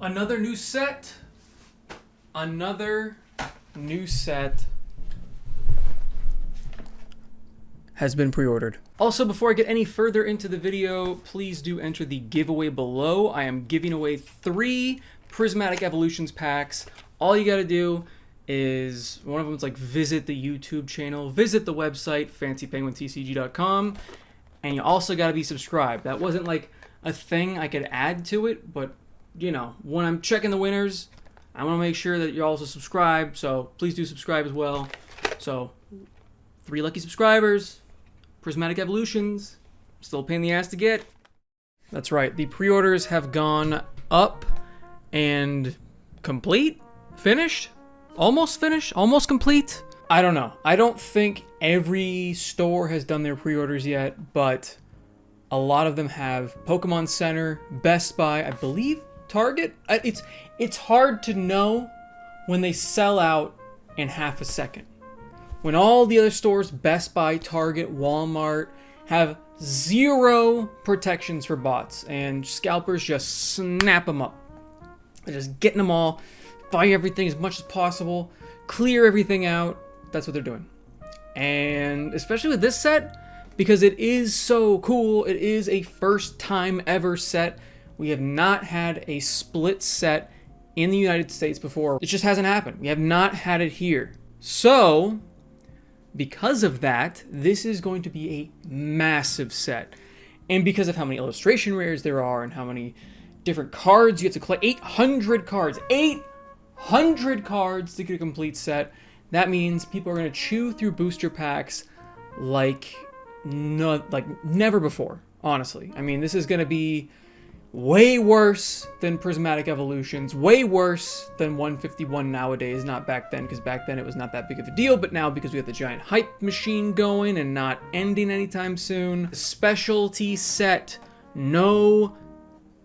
Another new set. Another new set has been pre-ordered. Also, before I get any further into the video, please do enter the giveaway below. I am giving away 3 Prismatic Evolutions packs. All you gotta do is, one of them is like visit the YouTube channel, visit the website, fancypenguintcg.com, and you also gotta be subscribed. That wasn't like a thing I could add to it, but you know, when I'm checking the winners, I want to make sure that you're also subscribed, so please do subscribe as well. So, 3 lucky subscribers, Prismatic Evolutions, still a pain in the ass to get. That's right, the pre-orders have gone up and complete? Finished? Almost finished? Almost complete? I don't know. I don't think every store has done their pre-orders yet, but a lot of them have. Pokemon Center, Best Buy, I believe Target. It's hard to know when they sell out in half a second. When all the other stores, Best Buy, Target, Walmart, have 0 protections for bots, and scalpers just snap them up. They're just getting them all, buy everything as much as possible, clear everything out. That's what they're doing. And especially with this set, because it is so cool, it is a first time ever set. We have not had a split set in the United States before. It just hasn't happened. We have not had it here. So, because of that, this is going to be a massive set. And because of how many illustration rares there are and how many different cards you have to collect, 800 cards. 800 cards to get a complete set. That means people are going to chew through booster packs like never before, honestly. I mean, this is going to be way worse than Prismatic Evolutions, way worse than 151 nowadays, not back then, because back then it was not that big of a deal, but now because we have the giant hype machine going and not ending anytime soon. Specialty set, no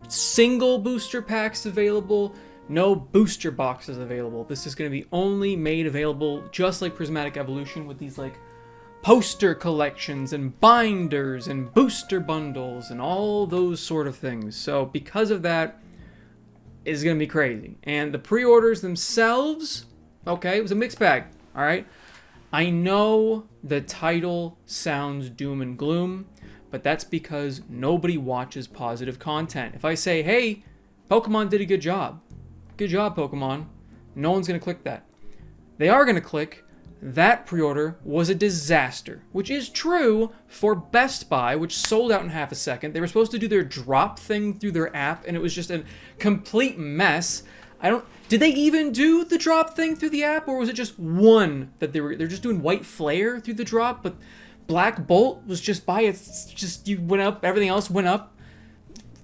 single booster packs available, no booster boxes available. This is going to be only made available just like Prismatic Evolution with these like poster collections and binders and booster bundles and all those sort of things. So because of that, it's going to be crazy. And the pre-orders themselves, okay, it was a mixed bag, all right? I know the title sounds doom and gloom, but that's because nobody watches positive content. If I say, hey, Pokemon did a good job, Pokemon, no one's going to click that. They are going to click, that pre-order was a disaster, which is true for Best Buy, which sold out in half a second. They were supposed to do their drop thing through their app, and it was just a complete mess. Did they even do the drop thing through the app, or was it just one that they're just doing White Flare through the drop, but Black Bolt was just you went up, everything else went up.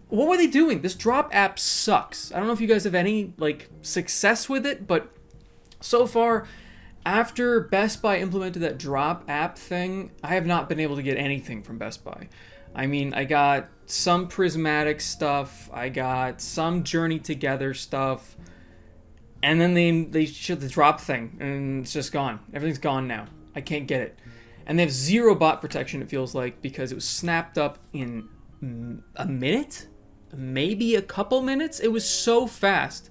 What were they doing? This drop app sucks. I don't know if you guys have any success with it, but so far, after Best Buy implemented that drop app thing, I have not been able to get anything from Best Buy. I mean, I got some Prismatic stuff, I got some Journey Together stuff, and then they shut the drop thing, and it's just gone. Everything's gone now. I can't get it. And they have 0 bot protection, it feels like, because it was snapped up in a minute? Maybe a couple minutes? It was so fast.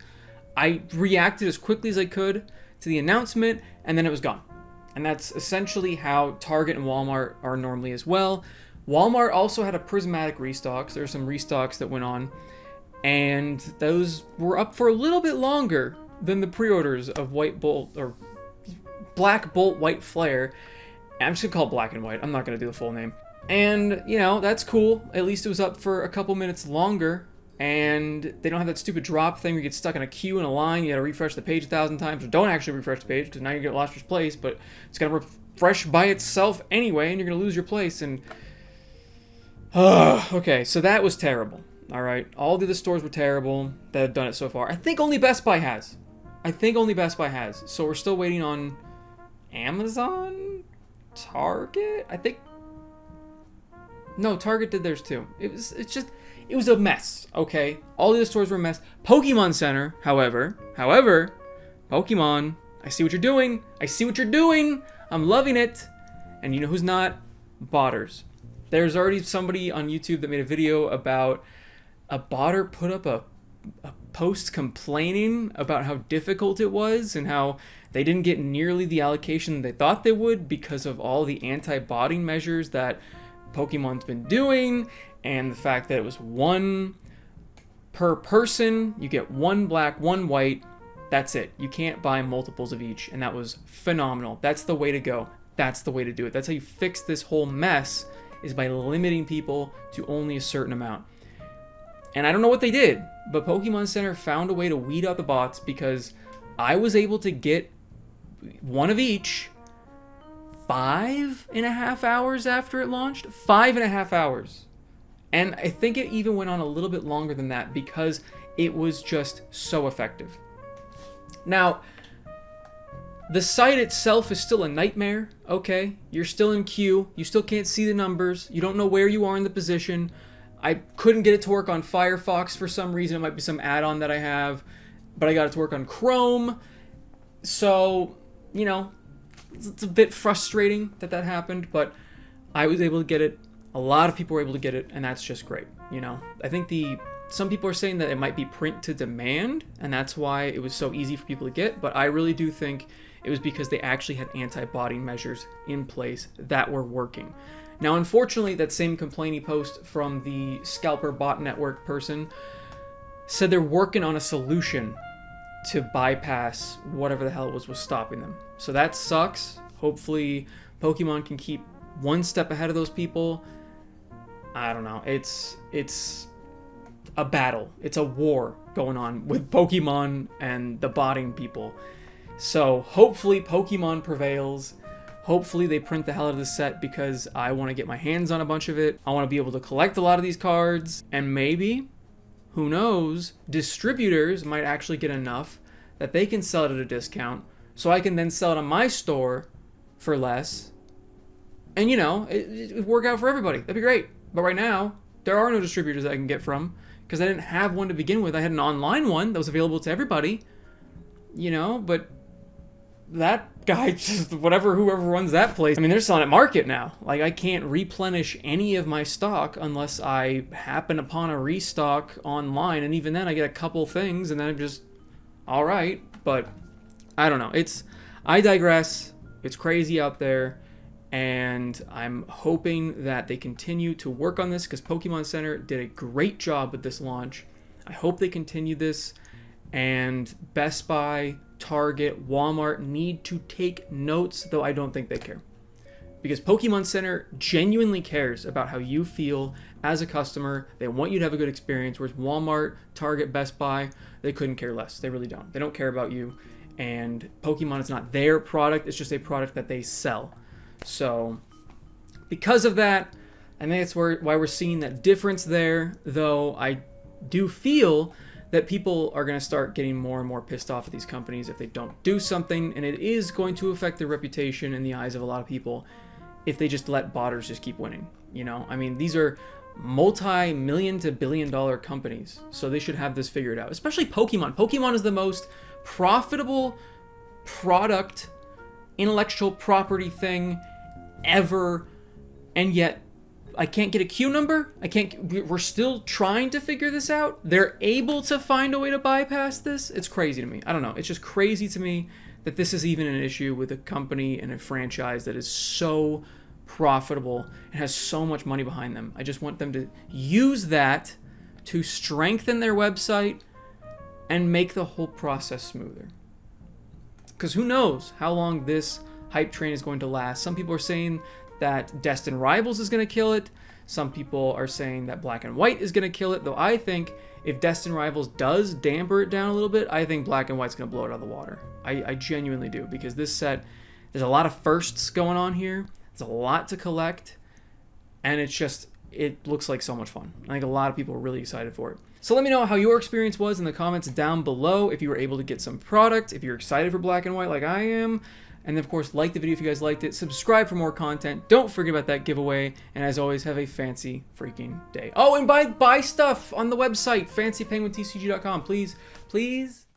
I reacted as quickly as I could to the announcement, and then it was gone. And that's essentially how Target and Walmart are normally as well. Walmart also had a Prismatic restocks. There were some restocks that went on, and those were up for a little bit longer than the pre-orders of White Bolt, or Black Bolt White Flare. I'm just gonna call it Black and White. I'm not gonna do the full name. And, you know, that's cool. At least it was up for a couple minutes longer. And they don't have that stupid drop thing where you get stuck in a queue in a line, you gotta refresh the page 1,000 times, or don't actually refresh the page, because now you get lost your place, but it's gonna refresh by itself anyway, and you're gonna lose your place, and okay, so that was terrible, alright? All the other stores were terrible that have done it so far. I think only Best Buy has. So we're still waiting on Amazon? Target? I think... No, Target did theirs too. It was a mess, okay? All the other stores were a mess. Pokemon Center, however, Pokemon, I see what you're doing. I'm loving it. And you know who's not? Botters. There's already somebody on YouTube that made a video about a botter put up a posts complaining about how difficult it was and how they didn't get nearly the allocation they thought they would because of all the anti-botting measures that Pokemon's been doing, and the fact that it was one per person. You get one black, one white. That's it. You can't buy multiples of each, and that was phenomenal. That's the way to go. That's the way to do it. That's how you fix this whole mess, is by limiting people to only a certain amount. And I don't know what they did, but Pokemon Center found a way to weed out the bots, because I was able to get one of each 5.5 hours after it launched. 5.5 hours. And I think it even went on a little bit longer than that because it was just so effective. Now, the site itself is still a nightmare, okay? You're still in queue. You still can't see the numbers. You don't know where you are in the position. I couldn't get it to work on Firefox for some reason. It might be some add-on that I have, but I got it to work on Chrome. So, you know, it's a bit frustrating that happened, but I was able to get it. A lot of people were able to get it, and that's just great, you know? I think some people are saying that it might be print to demand, and that's why it was so easy for people to get, but I really do think it was because they actually had anti-botting measures in place that were working. Now, unfortunately, that same complaining post from the Scalper Bot Network person said they're working on a solution to bypass whatever the hell it was stopping them. So that sucks. Hopefully, Pokemon can keep one step ahead of those people. I don't know. It's a battle. It's a war going on with Pokemon and the botting people. So hopefully Pokemon prevails. Hopefully they print the hell out of this set, because I want to get my hands on a bunch of it. I want to be able to collect a lot of these cards, and maybe, who knows, distributors might actually get enough that they can sell it at a discount, so I can then sell it on my store for less. And, you know, it would work out for everybody. That'd be great. But right now, there are no distributors that I can get from, because I didn't have one to begin with. I had an online one that was available to everybody, you know, but that guy, just whoever runs that place, I mean, they're selling at market now. Like, I can't replenish any of my stock unless I happen upon a restock online, and even then I get a couple things, and then I'm just all right. But I don't know. I digress. It's crazy out there, and I'm hoping that they continue to work on this, because Pokemon Center did a great job with this launch. I hope they continue this, and Best Buy, Target, Walmart need to take notes, though I don't think they care. Because Pokemon Center genuinely cares about how you feel as a customer. They want you to have a good experience, whereas Walmart, Target, Best Buy, they couldn't care less. They really don't. They don't care about you. And Pokemon is not their product. It's just a product that they sell. So because of that, I think that's why we're seeing that difference there, though I do feel that people are going to start getting more and more pissed off at these companies if they don't do something, and it is going to affect their reputation in the eyes of a lot of people if they just let botters just keep winning. You know, I mean, these are multi-million to billion-dollar companies, so they should have this figured out, especially Pokemon. Pokemon is the most profitable product, intellectual property thing ever, and yet I can't get a queue number. We're still trying to figure this out. They're able to find a way to bypass this. It's crazy to me. I don't know. It's just crazy to me that this is even an issue with a company and a franchise that is so profitable and has so much money behind them. I just want them to use that to strengthen their website and make the whole process smoother. Because who knows how long this hype train is going to last. Some people are saying that Destined Rivals is going to kill it. Some people are saying that Black and White is going to kill it, though I think if Destined Rivals does damper it down a little bit, I think Black and White's going to blow it out of the water. I genuinely do, because this set, there's a lot of firsts going on here. There's a lot to collect, and it looks like so much fun. I think a lot of people are really excited for it. So let me know how your experience was in the comments down below, if you were able to get some product, if you're excited for Black and White like I am. And then, of course, like the video if you guys liked it. Subscribe for more content. Don't forget about that giveaway. And as always, have a fancy freaking day. Oh, and buy stuff on the website, fancypenguintcg.com. Please, please.